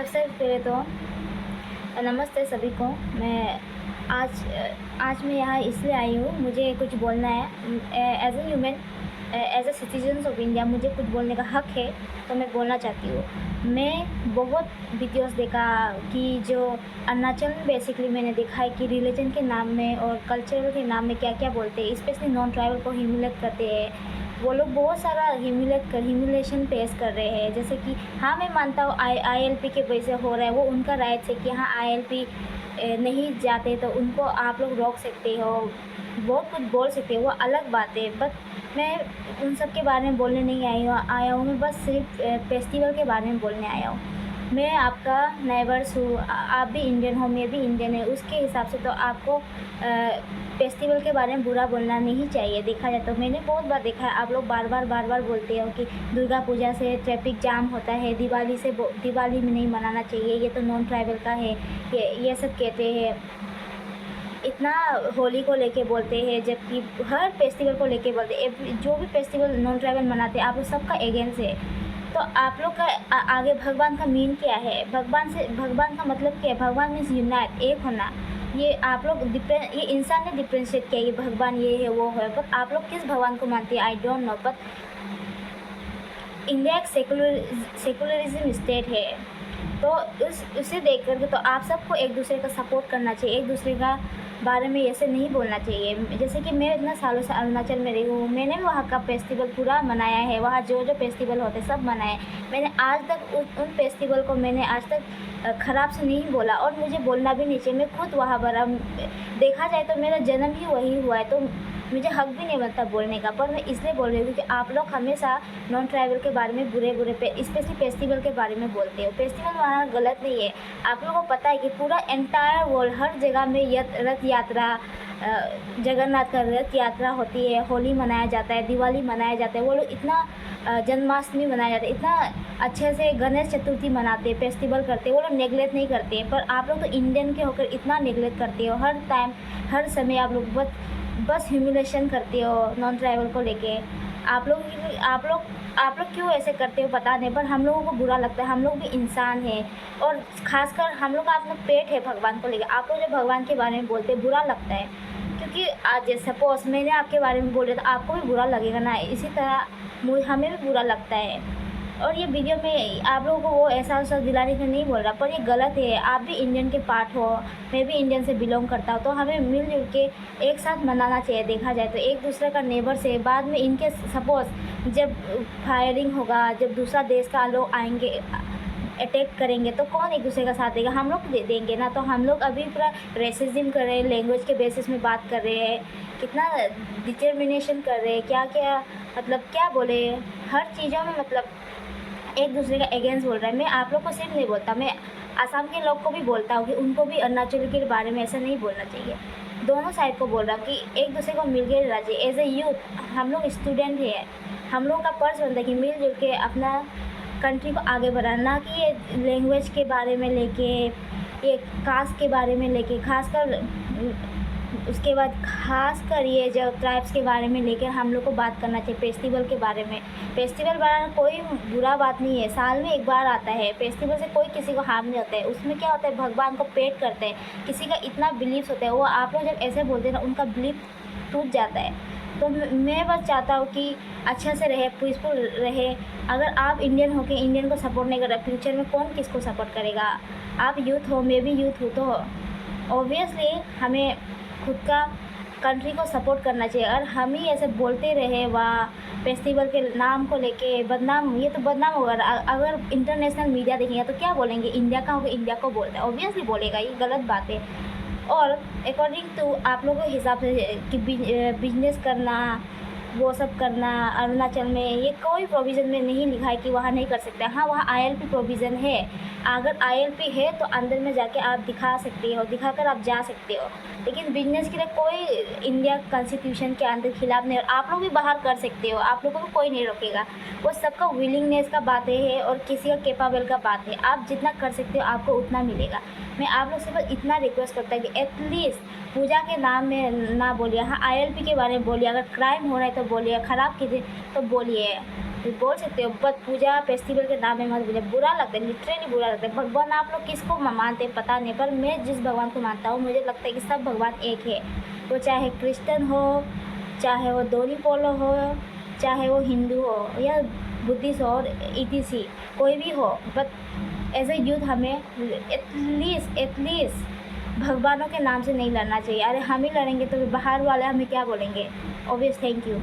सबसे पहले तो नमस्ते सभी को। मैं आज आज मैं यहाँ इसलिए आई हूँ, मुझे कुछ बोलना है। As a human, as a citizen of India मुझे कुछ बोलने का हक है, तो मैं बोलना चाहती हूँ। मैं बहुत वीडियोस देखा कि जो अरुणाचल में बेसिकली मैंने देखा है कि रिलीजन के नाम में और कल्चरल के नाम में क्या क्या बोलते हैं, स्पेशली नॉन ट्राइबल को ह्यूमिलेट करते हैं। वो लोग बहुत सारा ह्यूमिलेशन फेस कर रहे हैं। जैसे कि हाँ, मैं मानता हूँ ILP के वजह से हो रहा है, वो उनका राइट है कि हाँ ILP नहीं जाते तो उनको आप लोग रोक सकते हो, बहुत कुछ बोल सकते हो, वो अलग बात है। बट मैं उन सब के बारे में बोलने नहीं आया हूँ। मैं बस सिर्फ फेस्टिवल के बारे में बोलने आया हूँ। मैं आपका नेबर्स हूँ, आप भी इंडियन हो, मैं भी इंडियन है। उसके हिसाब से तो आपको फेस्टिवल के बारे में बुरा बोलना नहीं चाहिए। देखा जाए तो मैंने बहुत बार देखा है, आप लोग बार बार बोलते हो कि दुर्गा पूजा से ट्रैफिक जाम होता है, दिवाली में नहीं मनाना चाहिए, ये तो नॉन ट्राइबल का है, ये सब कहते हैं। इतना होली को लेके बोलते हैं, जबकि हर फेस्टिवल को लेके बोलते हैं। जो भी फेस्टिवल नॉन ट्राइबल मनाते हैं, आप लोग सबका अगेंस्ट है। तो आप लोग का आगे भगवान का मीन क्या है? भगवान का मतलब क्या है? भगवान मीन्स यूनाइट, एक होना। ये आप लोग ये इंसान ने डिफ्रेंशिएट किया, ये भगवान ये है वो है। बट आप लोग किस भगवान को मानते हैं? I don't know. But India एक सेकुलरिज्म स्टेट है, तो उसे देख करके तो आप सबको एक दूसरे का सपोर्ट करना चाहिए, एक दूसरे का बारे में ऐसे नहीं बोलना चाहिए। जैसे कि मैं इतना सालों से अरुणाचल में रही हूँ, मैंने भी वहाँ का फेस्टिवल पूरा मनाया है, वहाँ जो फेस्टिवल होते सब मनाए। मैंने आज तक उन फेस्टिवल को मैंने आज तक ख़राब से नहीं बोला, और मुझे बोलना भी नहीं चाहिए। मैं खुद वहाँ पर देखा जाए तो मेरा जन्म ही वही हुआ है, तो मुझे हक भी नहीं बनता बोलने का। पर मैं इसलिए बोल रही हूँ कि आप लोग हमेशा नॉन ट्राइबल के बारे में बुरे स्पेशली फेस्टिवल के बारे में बोलते हो। फेस्टिवल मनाना गलत नहीं है। आप लोगों को पता है कि पूरा एंटायर वर्ल्ड हर जगह में रथ यात्रा, जगन्नाथ का रथ यात्रा होती है, होली मनाया जाता है, दिवाली मनाया जाता है। वो लोग इतना जन्माष्टमी मनाया जाता है, इतना अच्छे से गणेश चतुर्थी मनाते हैं, फेस्टिवल करते हैं। वो लोग नेगलेक्ट नहीं करते हैं। पर आप लोग तो इंडियन के होकर इतना नेगलेक्ट करते हो। हर टाइम हर समय आप लोग बस ह्यूमिलेशन करते हो नॉन ट्राइबल को लेके। आप लोग क्यों ऐसे करते हो पता नहीं, पर हम लोगों को बुरा लगता है। हम लोग भी इंसान हैं, और ख़ासकर हम लोग का अपना पेट है भगवान को लेके। आप लोग जब भगवान के बारे में बोलते हैं बुरा लगता है, क्योंकि आज सपोज मैंने आपके बारे में बोले तो आपको भी बुरा लगेगा ना, इसी तरह हमें भी बुरा लगता है। और ये वीडियो में आप लोगों को वो एहसास दिलाने के नहीं बोल रहा, पर ये गलत है। आप भी इंडियन के पार्ट हो, मैं भी इंडियन से बिलोंग करता हूँ, तो हमें मिलजुल के एक साथ मनाना चाहिए। देखा जाए तो एक दूसरे का नेबर से बाद में इनके सपोज जब फायरिंग होगा, जब दूसरा देश का लोग आएंगे अटैक करेंगे, तो कौन एक दूसरे का साथ देगा? हम लोग दे देंगे ना। तो हम लोग अभी पूरा रेसिज्म कर रहे हैं, लैंग्वेज के बेसिस में बात कर रहे हैं, कितना डिटर्मिनेशन कर रहे हैं, क्या क्या मतलब क्या बोले, हर चीज़ों में मतलब एक दूसरे का अगेंस्ट बोल रहा है। मैं आप लोग को सिर्फ नहीं बोलता, मैं आसाम के लोग को भी बोलता हूँ कि उनको भी अरुणाचल के बारे में ऐसा नहीं बोलना चाहिए। दोनों साइड को बोल रहा हूँ कि एक दूसरे को मिल के रहना चाहिए। एज ए यूथ हम लोग स्टूडेंट हैं, हम लोग का फर्ज बनता है कि मिलजुल के अपना कंट्री को आगे बढ़ाना, ना कि ये लैंग्वेज के बारे में लेके, ये कास्ट के बारे में लेके, उसके बाद खासकर ये जो ट्राइब्स के बारे में लेकर हम लोग को बात करना चाहिए। फेस्टिवल के बारे में, फेस्टिवल बनाना कोई बुरा बात नहीं है, साल में एक बार आता है। फेस्टिवल से कोई किसी को हार्म नहीं होता है। उसमें क्या होता है, भगवान को पेट करते हैं, किसी का इतना बिलीफ होता है, वो आप लोग जब ऐसे बोलते हैं ना, उनका बिलीफ टूट जाता है। तो मैं बस चाहता हूँ कि अच्छा से रहे, पीसफुल रहे। अगर आप इंडियन हो के इंडियन को सपोर्ट नहीं कर रहे, फ्यूचर में कौन किसको सपोर्ट करेगा? आप यूथ हो, मैं भी यूथ हूँ, तो ऑब्वियसली हमें खुद का कंट्री को सपोर्ट करना चाहिए। और हम ही ऐसे बोलते रहे वहाँ फेस्टिवल के नाम को लेके बदनाम, ये तो बदनाम होगा। अगर इंटरनेशनल मीडिया देखेंगे तो क्या बोलेंगे? इंडिया का होगा, इंडिया को बोलता है, ऑब्वियसली बोलेगा, ये गलत बात है। और अकॉर्डिंग टू आप लोगों के हिसाब से कि बिजनेस करना, वो सब करना अरुणाचल में, ये कोई प्रोविज़न में नहीं लिखा है कि वहाँ नहीं कर सकते। हाँ, वहाँ ILP प्रोविज़न है। अगर ILP है तो अंदर में जाके आप दिखा सकते हो, दिखाकर आप जा सकते हो। लेकिन बिजनेस के लिए कोई इंडिया कॉन्स्टिट्यूशन के अंदर खिलाफ नहीं। और आप लोग भी बाहर कर सकते हो, आप लोगों को कोई नहीं रोकेगा। वो सबका विलिंगनेस का बात है, और किसी का कैपेबल का बात है। आप जितना कर सकते हो आपको उतना मिलेगा। मैं आप लोग से बस इतना रिक्वेस्ट करता हूँ कि एटलीस्ट पूजा के नाम में ना बोलिए। हाँ, ILP के बारे में बोलिए, अगर क्राइम हो रहा है तो बोलिए, ख़राब कीजिए तो बोलिए, बोल सकते हो, बट पूजा फेस्टिवल के नाम में मत बोले, बुरा लगता है, लिटरली बुरा लगता है। भगवान आप लोग किसको मानते हैं पता नहीं, पर मैं जिस भगवान को मानता हूँ मुझे लगता है कि सब भगवान एक है। वो चाहे क्रिश्चियन हो, चाहे वो दोनी पोलो हो, चाहे वो हिंदू हो या बुद्धिस्ट हो और ईटीसी कोई भी हो, बट एज ए यूथ हमें एटलीस्ट भगवानों के नाम से नहीं लड़ना चाहिए। अरे हम ही लड़ेंगे तो बाहर वाले हमें क्या बोलेंगे। ऑब्वियस। Thank you.